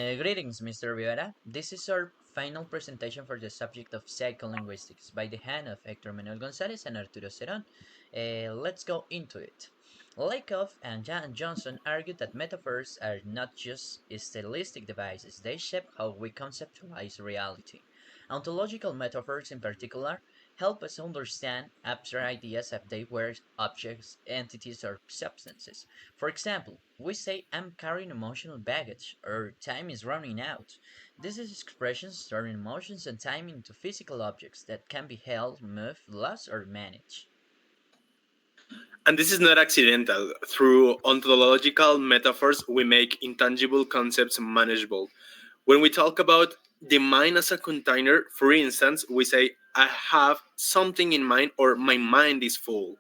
Greetings, Mr. Rivera. This is our final presentation for the subject of psycholinguistics by the hand of Hector Manuel Gonzalez and Arturo Ceron. Let's go into it. Lakoff and Jan Johnson argued that metaphors are not just stylistic devices, they shape how we conceptualize reality. Ontological metaphors, in particular, help us understand abstract ideas as they were objects, entities, or substances. For example, we say I'm carrying emotional baggage or time is running out. These expressions turn emotions and time into physical objects that can be held, moved, lost, or managed. And this is not accidental. Through ontological metaphors, we make intangible concepts manageable. When we talk about the mind as a container, for instance, we say, I have something in mind or my mind is full.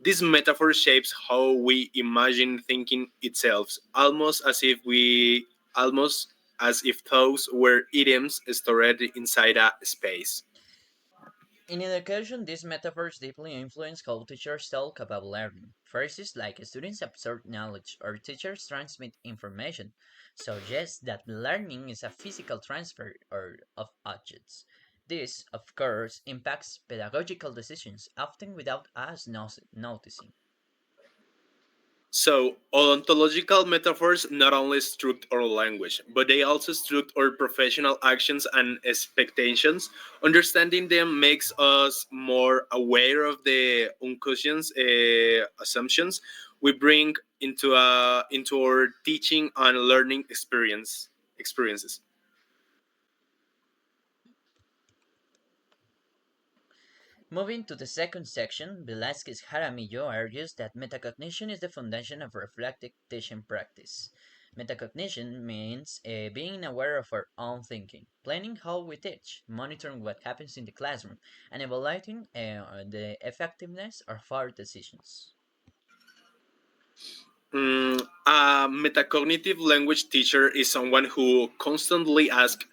This metaphor shapes how we imagine thinking itself, almost as if those were items stored inside a space. In education, these metaphors deeply influence how teachers talk about learning. Phrases like students absorb knowledge or teachers transmit information suggest that learning is a physical transfer of objects. This, of course, impacts pedagogical decisions, often without us noticing. So, ontological metaphors not only structure our language, but they also structure our professional actions and expectations. Understanding them makes us more aware of the unconscious assumptions we bring into our teaching and learning experiences. Moving to the second section, Velázquez Jaramillo argues that metacognition is the foundation of reflective teaching practice. Metacognition means being aware of our own thinking, planning how we teach, monitoring what happens in the classroom, and evaluating the effectiveness of our decisions. A metacognitive language teacher is someone who constantly asks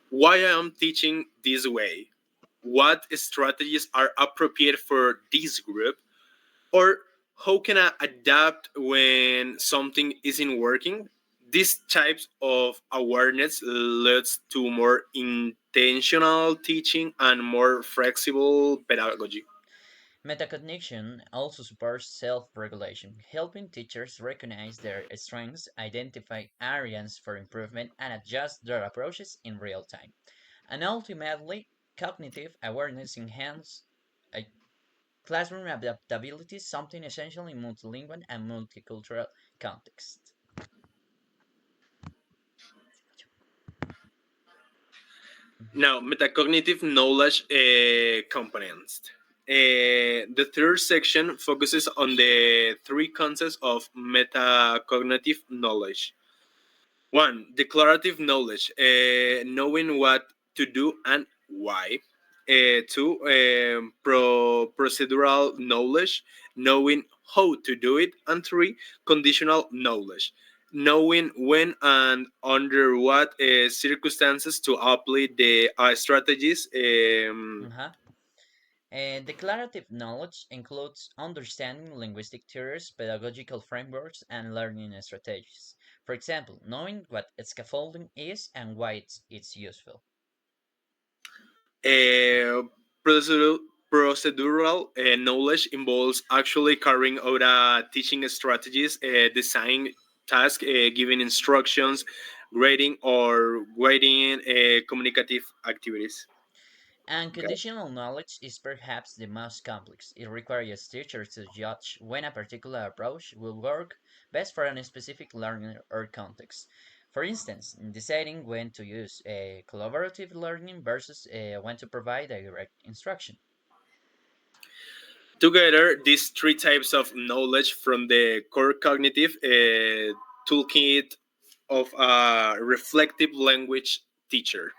why I am teaching this way, what strategies are appropriate for this group, or how can I adapt when something isn't working. These types of awareness leads to more intentional teaching and more flexible pedagogy. Metacognition also supports self-regulation, helping teachers recognize their strengths, identify areas for improvement, and adjust their approaches in real time. And ultimately, cognitive awareness enhances classroom adaptability, something essential in multilingual and multicultural contexts. Now, metacognitive knowledge components. The third section focuses on the three concepts of metacognitive knowledge. One, declarative knowledge, knowing what to do and why. Two, procedural knowledge, knowing how to do it. And three, conditional knowledge, knowing when and under what circumstances to apply the strategies. Uh-huh. And declarative knowledge includes understanding linguistic theories, pedagogical frameworks, and learning strategies. For example, knowing what scaffolding is and why it's useful. Uh, procedural knowledge involves actually carrying out teaching strategies, design tasks, giving instructions, grading or grading communicative activities. And Okay. conditional knowledge is perhaps the most complex. It requires teachers to judge when a particular approach will work best for a specific learner or context. For instance, in deciding when to use collaborative learning versus when to provide direct instruction. Together, these three types of knowledge from the core cognitive toolkit of a reflective language teacher.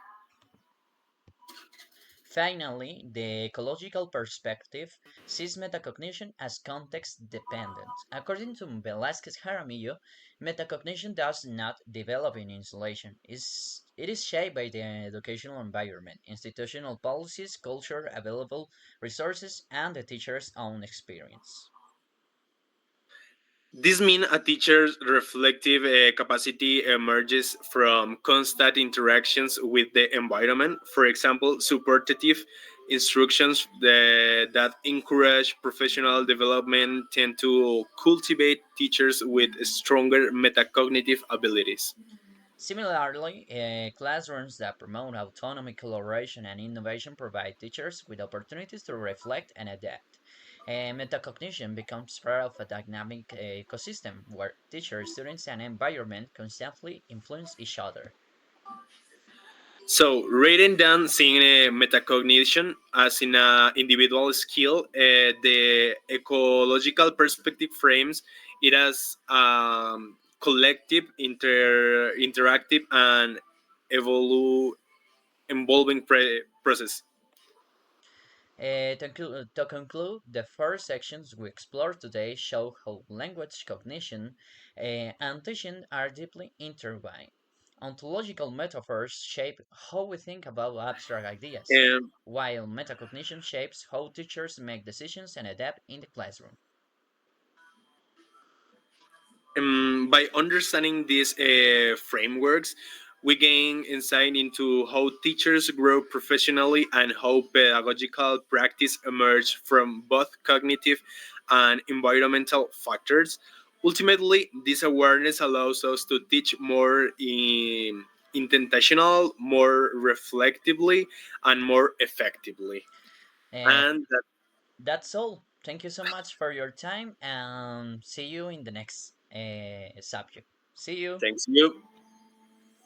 Finally, the ecological perspective sees metacognition as context dependent. According to Velázquez Jaramillo, metacognition does not develop in isolation. It is shaped by the educational environment, institutional policies, culture, available resources, and the teacher's own experience. This means a teacher's reflective capacity emerges from constant interactions with the environment. For example, supportive instructions that encourage professional development tend to cultivate teachers with stronger metacognitive abilities. Similarly, classrooms that promote autonomy, collaboration, and innovation provide teachers with opportunities to reflect and adapt. Metacognition becomes part of a dynamic ecosystem where teachers, students, and environment constantly influence each other. So, writing down seeing a metacognition as in an individual skill, the ecological perspective frames it as collective, interactive, and evolu- evolving process. To conclude, the four sections we explored today show how language, cognition, and teaching are deeply intertwined. Ontological metaphors shape how we think about abstract ideas, And while metacognition shapes how teachers make decisions and adapt in the classroom. by understanding these frameworks, we gain insight into how teachers grow professionally and how pedagogical practice emerge from both cognitive and environmental factors. Ultimately, this awareness allows us to teach more intentional, more reflectively, and more effectively. Uh, And that, that's all. Thank you so much for your time and see you in the next subject. See you. thanks you.